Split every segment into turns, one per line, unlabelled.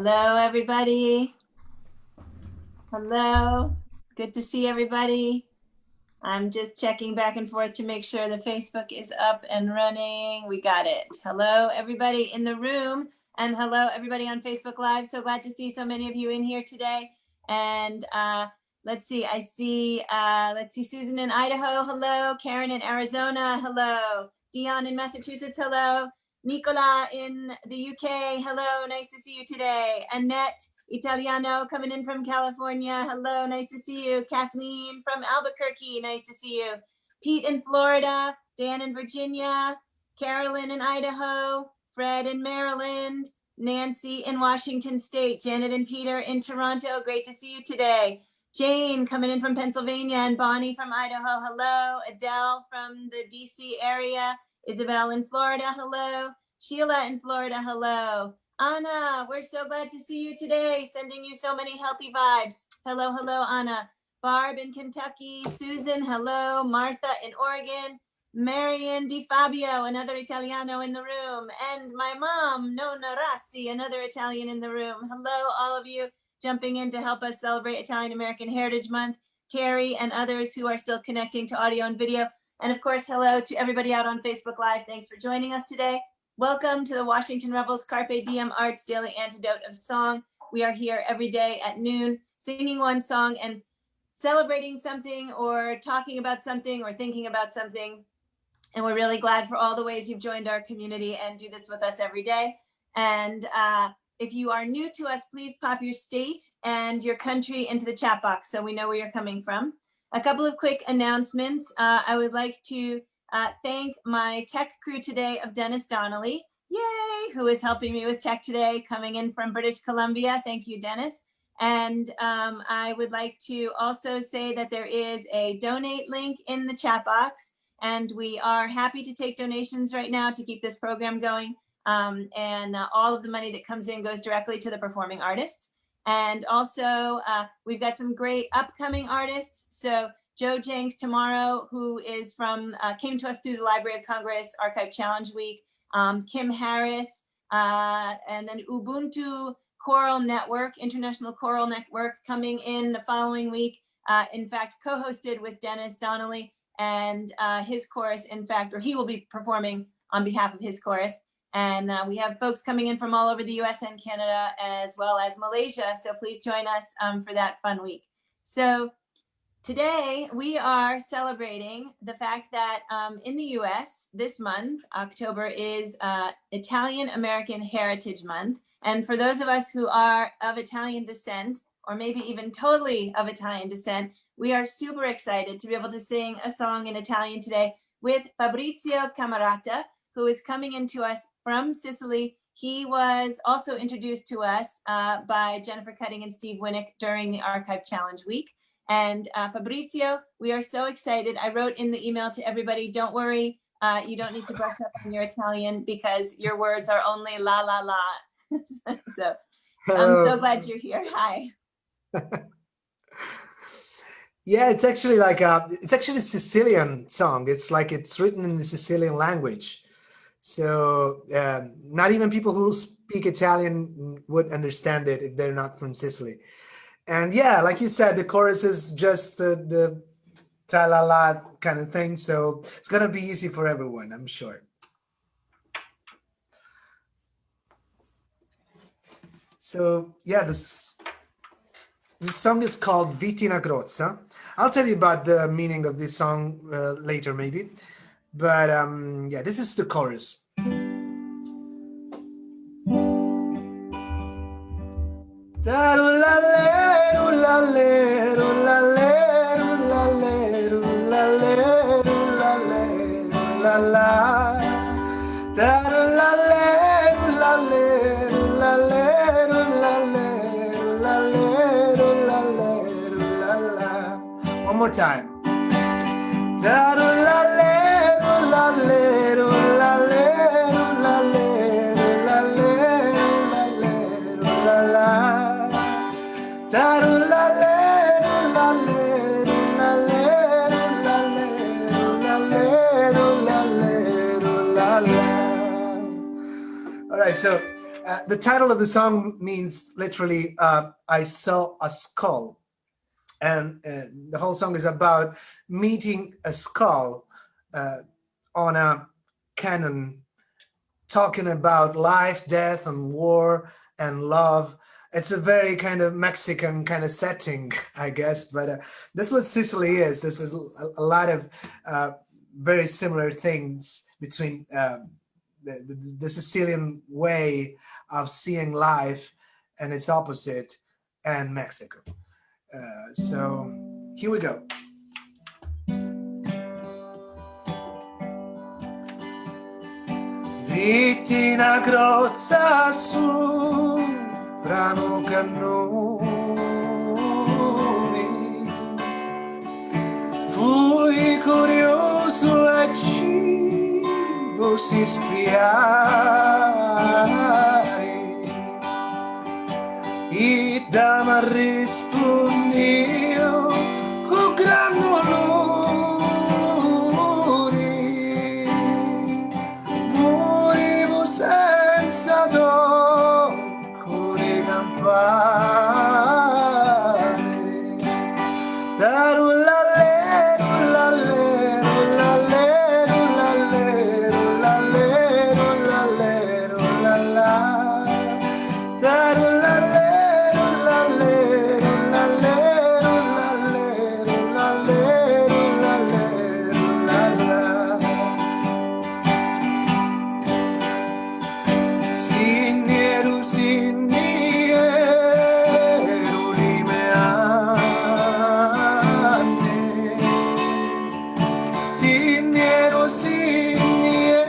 Hello, everybody. Hello. Good to see everybody. I'm just checking back and forth to make sure the Facebook is up and running. We got it. Hello, everybody in the room, and hello, everybody on Facebook Live. So glad to see so many of you in here today. And let's see, let's see, Susan in Idaho, hello. Karen in Arizona, hello. Dion in Massachusetts, hello. Nicola in the UK, hello, nice to see you today. Annette Italiano coming in from California, hello, nice to see you. Kathleen from Albuquerque, nice to see you. Pete in Florida, Dan in Virginia, Carolyn in Idaho, Fred in Maryland, Nancy in Washington State, Janet and Peter in Toronto, great to see you today. Jane coming in from Pennsylvania, and Bonnie from Idaho, hello. Adele from the DC area, Isabel in Florida, hello. Sheila in Florida, hello. Anna, we're so glad to see you today, sending you so many healthy vibes. Hello, hello, Anna. Barb in Kentucky, Susan, hello. Martha in Oregon, Marian Di Fabio, another Italiano in the room, and my mom, Nonna Rassi, another Italian in the room. Hello, all of you jumping in to help us celebrate Italian American Heritage Month. Terry and others who are still connecting to audio and video. And of course, hello to everybody out on Facebook Live. Thanks for joining us today. Welcome to the Washington Rebels Carpe Diem Arts Daily Antidote of Song. We are here every day at noon, singing one song and celebrating something or talking about something or thinking about something. And we're really glad for all the ways you've joined our community and do this with us every day. And if you are new to us, please pop your state and your country into the chat box so we know where you're coming from. A couple of quick announcements. I would like to thank my tech crew today of Dennis Donnelly, yay, who is helping me with tech today, coming in from British Columbia. Thank you, Dennis. And I would like to also say that there is a donate link in the chat box, and we are happy to take donations right now to keep this program going. And all of the money that comes in goes directly to the performing artists. And also, we've got some great upcoming artists. So Joe Jenks tomorrow, who is from, came to us through the Library of Congress Archive Challenge Week, Kim Harris, and then Ubuntu Choral Network, International Choral Network, coming in the following week. In fact, co-hosted with Dennis Donnelly and his chorus, in fact, or he will be performing on behalf of his chorus. And we have folks coming in from all over the US and Canada, as well as Malaysia. So please join us for that fun week. So today we are celebrating the fact that in the US this month, October, is Italian American Heritage Month. And for those of us who are of Italian descent, or maybe even totally of Italian descent, we are super excited to be able to sing a song in Italian today with Fabrizio Cammarata, who is coming into us from Sicily. He was also introduced to us by Jennifer Cutting and Steve Winnick during the Archive Challenge Week. And Fabrizio, we are so excited. I wrote in the email to everybody, don't worry, you don't need to brush up on your Italian because your words are only la, la, la. So
Hello.
I'm so glad you're here. Hi.
Yeah, it's actually like it's actually a Sicilian song. It's like it's written in the Sicilian language. So not even people who speak Italian would understand it if they're not from Sicily. And yeah, like you said, the chorus is just the tra-la-la kind of thing. So it's going to be easy for everyone, I'm sure. So yeah, this song is called Vitti Na Crozza. I'll tell you about the meaning of this song later, maybe. But yeah, this is the chorus. One more time. All right, so The title of the song means literally I saw a skull, and the whole song is about meeting a skull on a cannon, talking about life, death, and war and love. It's a very kind of Mexican kind of setting, I guess, but that's what Sicily is. This is a lot of very similar things between the Sicilian way of seeing life and its opposite, and Mexico. So here we go. Vitti Na Crozza sopra un cannone, fui curioso e ci vosi spiare, e da mi rispondio con gran dolore, morivo senza tocco di campane. Tarullallero, lallero, lallero, lallero, lallero, lallero, lalla. Tarullallero, lallero, lallero, lallero, lallero, lallero, lalla. Signieru, signieru, limeanne. Signieru, signieru,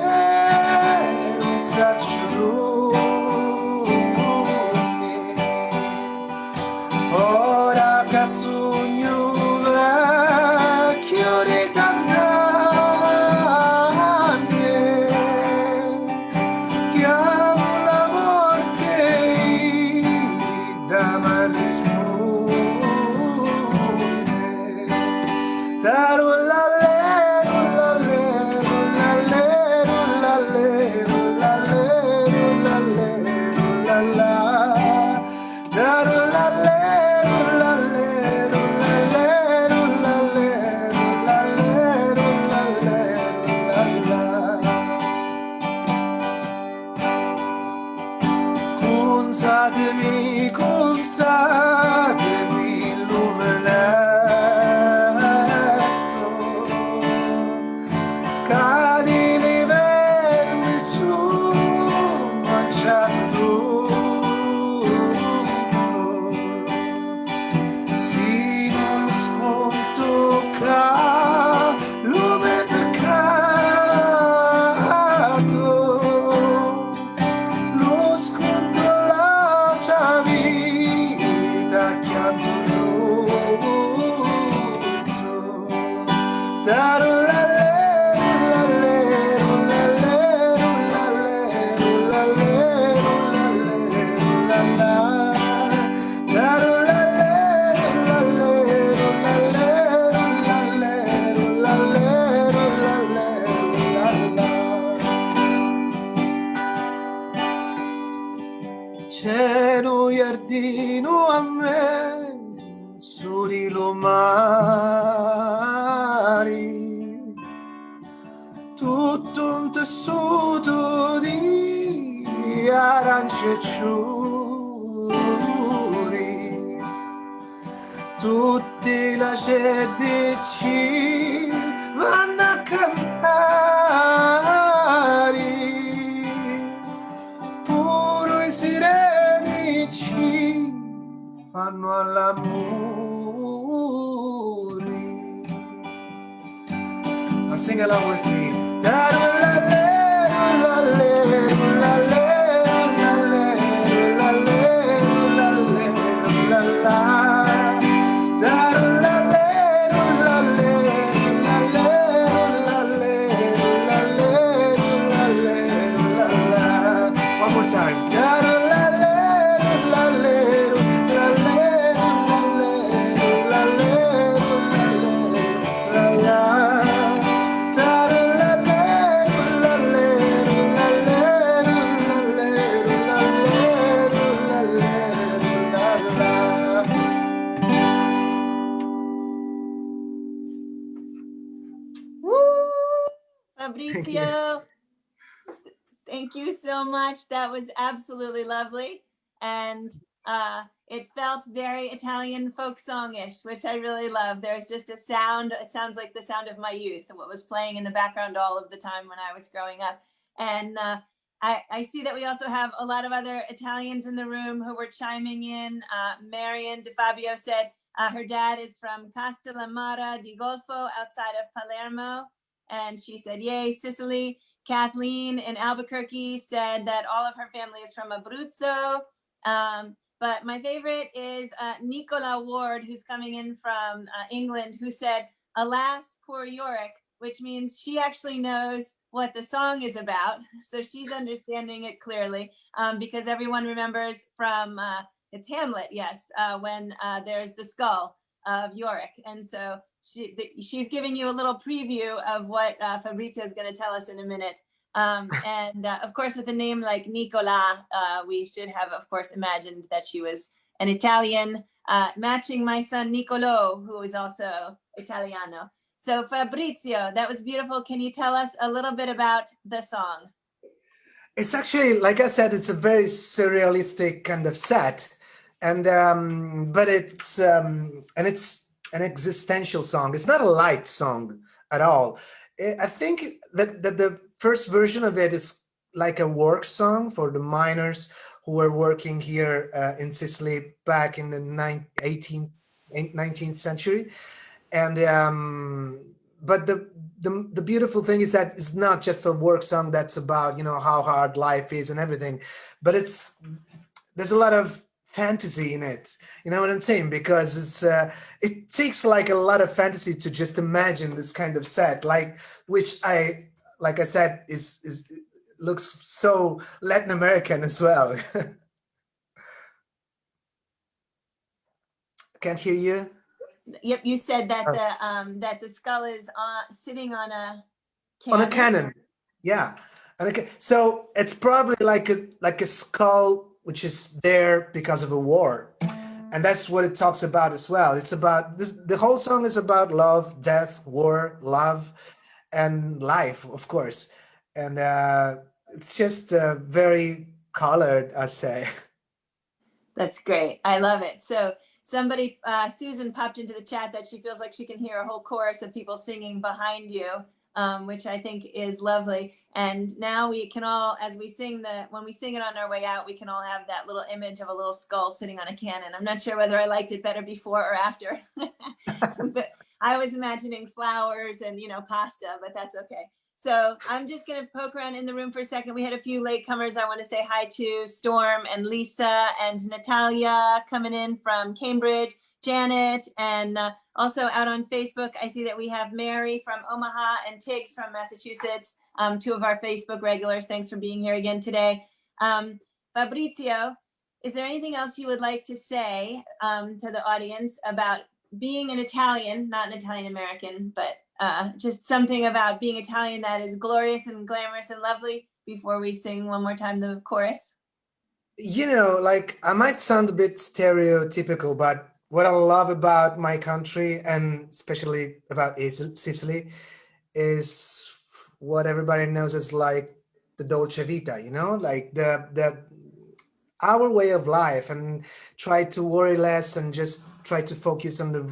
sacciolone. Ora che sogno vecchio di tant'anni, chiamo la morte da mi risponde. Tarullallero, lallero, lallero, lallero, lallero, lallero, lalla. Tarullallero, lallero, lallero, lallero, lallero, lallero, lalla. Consatemi il lumenetto, cadi nei vermi su, mangiato tutto, si non sconto ca lume peccato, lo sconto la già vita chiamo tutto. Tarullallero, lallero, lallero, lallero, lallero, lallero, lalla. Tarullallero, lallero, lallero, lallero, lallero, lallero, lalla. Cielo giardino a me su di lomari, tutto un tessuto di arance e ciuri, tutti la gente ci vanno a cantare, puro i sireni ci fanno all'amore. Sing along with me. Tarullallero, lallero, lallero, lallero, lallero, lallero, lalla. Tarullallero, lallero, lallero, lallero, lallero, lallero, lalla. One more time. Tarullallero, lallero, lallero, lallero, lallero, lallero, lalla. Tarullallero, Thank you.
Fabrizio, thank you so much. That was absolutely lovely. And it felt very Italian folk songish, which I really love. There's just a sound, it sounds like the sound of my youth, what was playing in the background all of the time when I was growing up. And I see that we also have a lot of other Italians in the room who were chiming in. Marian DeFabio said her dad is from Castellamare di Golfo outside of Palermo. And she said, yay, Sicily. Kathleen in Albuquerque said that all of her family is from Abruzzo. But my favorite is Nicola Ward, who's coming in from England, who said, alas, poor Yorick, which means she actually knows what the song is about. So she's understanding it clearly because everyone remembers from, it's Hamlet, yes, when there's the skull of Yorick. And so she's giving you a little preview of what Fabrizio is going to tell us in a minute. And of course, with a name like Nicola, we should have, of course, imagined that she was an Italian, matching my son Nicolo, who is also Italiano. So Fabrizio, that was beautiful. Can you tell us a little bit about the song?
It's actually, like I said, it's a very surrealistic kind of set, and but it's and it's an existential song. It's not a light song at all. I think that the first version of it is like a work song for the miners who were working here in Sicily back in the 19th century, and but the beautiful thing is that it's not just a work song that's about how hard life is and everything, but there's a lot of fantasy in it. You know what I'm saying? Because it takes like a lot of fantasy to just imagine this kind of set, which like I said is looks so Latin American as well. Can't hear you.
Yep, you said that
Oh.
the skull is sitting on a
On a
cannon.
cannon, yeah. And okay, so it's probably like a skull which is there because of a war, and that's what it talks about as well. It's about this. The whole song is about love, death, war, love, and life, of course. And it's just very colored, I say.
That's great. I love it. So somebody, Susan popped into the chat that she feels like she can hear a whole chorus of people singing behind you, which I think is lovely. And now we can all, as we sing when we sing it on our way out, we can all have that little image of a little skull sitting on a cannon. I'm not sure whether I liked it better before or after, but I was imagining flowers and, pasta, but that's okay. So I'm just going to poke around in the room for a second. We had a few latecomers. I want to say hi to Storm and Lisa and Natalia coming in from Cambridge, Janet, and also out on Facebook, I see that we have Mary from Omaha and Tiggs from Massachusetts, two of our Facebook regulars. Thanks for being here again today. Fabrizio, is there anything else you would like to say to the audience about being an Italian, not an Italian American, but just something about being Italian that is glorious and glamorous and lovely before we sing one more time the chorus?
Like I might sound a bit stereotypical, but what I love about my country and especially about Sicily is what everybody knows as like the dolce vita, like the our way of life, and try to worry less and just try to focus on the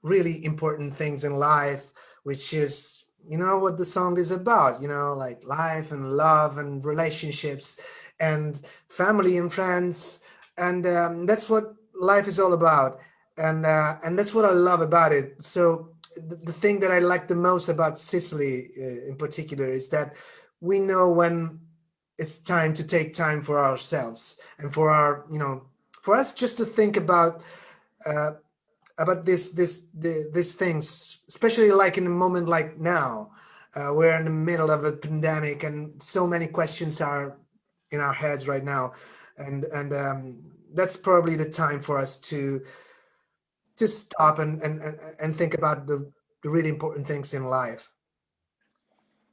really important things in life, which is what the song is about, like life and love and relationships and family and friends, and that's what life is all about, and that's what I love about it. So the thing that I like the most about Sicily in particular is that we know when it's time to take time for ourselves and for our for us just to think uh, about these things, especially like in a moment like now. We're in the middle of a pandemic and so many questions are in our heads right now, and that's probably the time for us to stop and think about the really important things in life.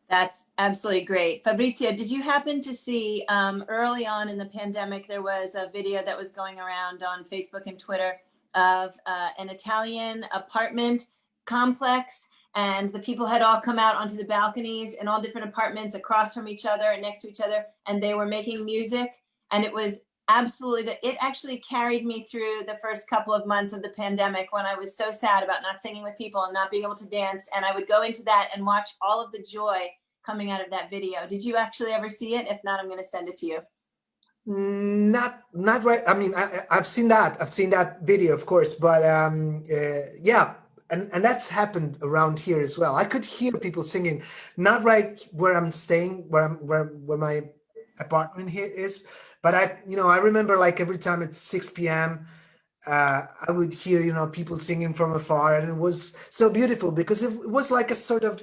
That's absolutely great. Fabrizio, did you happen to see early on in the pandemic, there was a video that was going around on Facebook and Twitter of an Italian apartment complex, and the people had all come out onto the balconies in all different apartments across from each other and next to each other, and they were making music. And it was absolutely, it actually carried me through the first couple of months of the pandemic when I was so sad about not singing with people and not being able to dance. And I would go into that and watch all of the joy coming out of that video. Did you actually ever see it? If not, I'm going to send it to you.
Not right. I mean, I've seen that. I've seen that video, of course, but yeah, and that's happened around here as well. I could hear people singing, not right where I'm staying, where my apartment here is, but I remember like every time it's 6 p.m. I would hear, people singing from afar, and it was so beautiful because it was like a sort of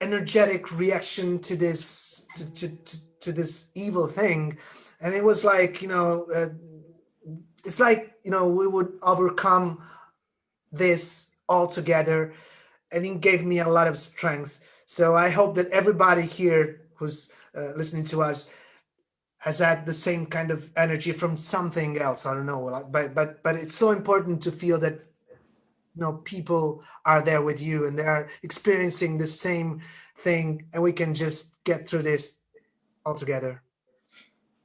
energetic reaction to this to this evil thing, and it was like it's like we would overcome this all together, and it gave me a lot of strength. So I hope that everybody here who's listening to us has had the same kind of energy from something else. I don't know, but it's so important to feel that people are there with you and they're experiencing the same thing, and we can just get through this all together.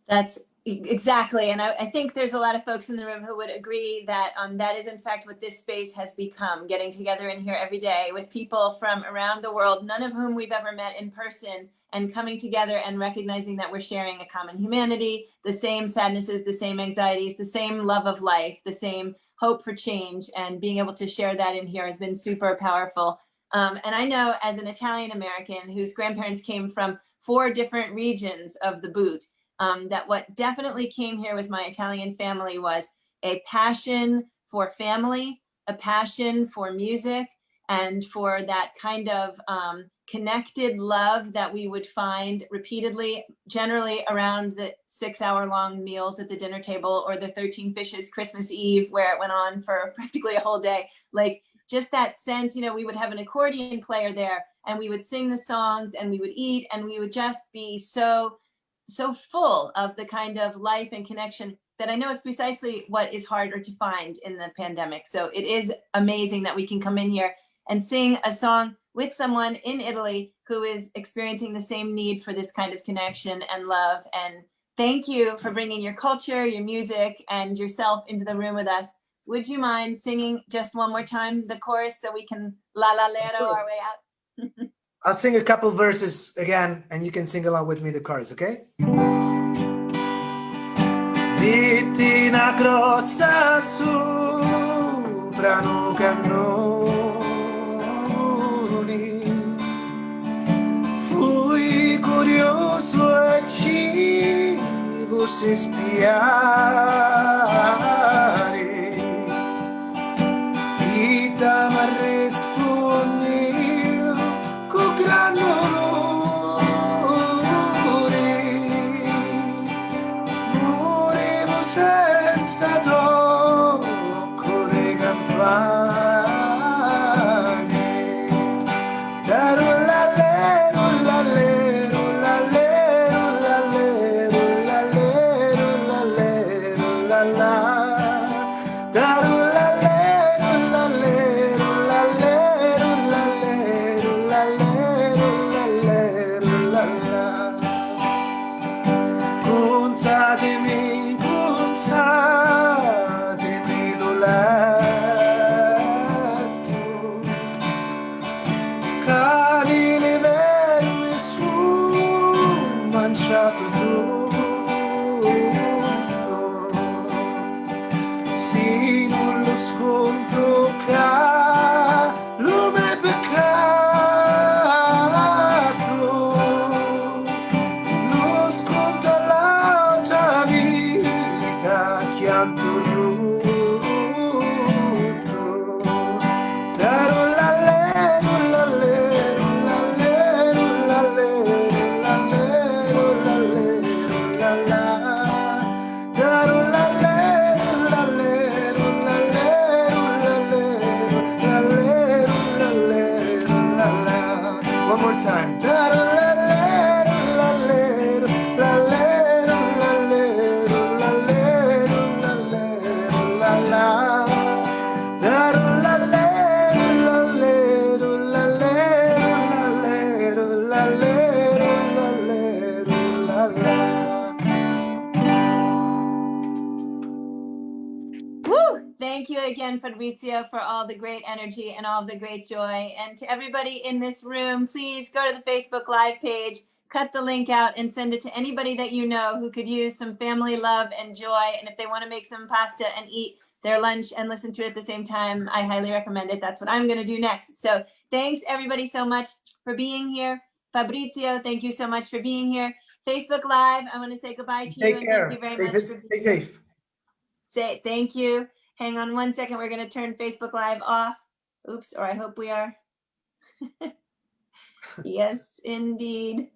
That's exactly. And I think there's a lot of folks in the room who would agree that that is in fact what this space has become, getting together in here every day with people from around the world, none of whom we've ever met in person, and coming together and recognizing that we're sharing a common humanity, the same sadnesses, the same anxieties, the same love of life, the same hope for change, and being able to share that in here has been super powerful. And I know as an Italian American whose grandparents came from 4 different regions of the boot, that what definitely came here with my Italian family was a passion for family, a passion for music, and for that kind of connected love that we would find repeatedly, generally around the 6-hour-long meals at the dinner table, or the 13 Fishes Christmas Eve, where it went on for practically a whole day. Like just that sense, we would have an accordion player there, and we would sing the songs, and we would eat, and we would just be so full of the kind of life and connection that I know is precisely what is harder to find in the pandemic. So it is amazing that we can come in here and sing a song with someone in Italy who is experiencing the same need for this kind of connection and love. And thank you for bringing your culture, your music, and yourself into the room with us. Would you mind singing just one more time the chorus so we can la la lero our way out?
I'll sing a couple verses again, and you can sing along with me the chorus, okay? Vitti na crozza sopra no cannoni, fui curioso e ci vosse spiare, vita ma rispondi con gran dolore, morevo senza tocco le campane, da rullallero, rullallero, rullallero, rullallero, rullallero, rullallero, rullallà, da rullallero, rullallero, rullallero, rullallero, rullallero, rullallero, rullallà. Contatemi, contatemi lo letto, cadi le verme su, mangiato tutto, sì, non lo scontro lume peccato, lo sconto alla già vita chianto rotto, da rullallero, rullallero, rullallero, rullallero, rullallero, rullallà, da rullallero, rullallero, rullallero, rullallero, rullallero, rullallero, rullallà. One more time. Da rullallero, rullallero, rullallero, rullallero, rullallero, rullallero, rullallà. Da rullallero, rullallero, rullallero,
again, Fabrizio, for all the great energy and all the great joy. And to everybody in this room, please go to the Facebook Live page, cut the link out and send it to anybody that you know who could use some family love and joy. And if they want to make some pasta and eat their lunch and listen to it at the same time, I highly recommend it. That's what I'm going to do next. So thanks everybody so much for being here. Fabrizio, thank you so much for being here. Facebook Live, I want to say goodbye to you
Take
and
care.
thank you very
Stay,
much for
stay
being
safe.
here. Say thank you. Hang on one second. We're going to turn Facebook Live off. Oops, or I hope we are. Yes, indeed.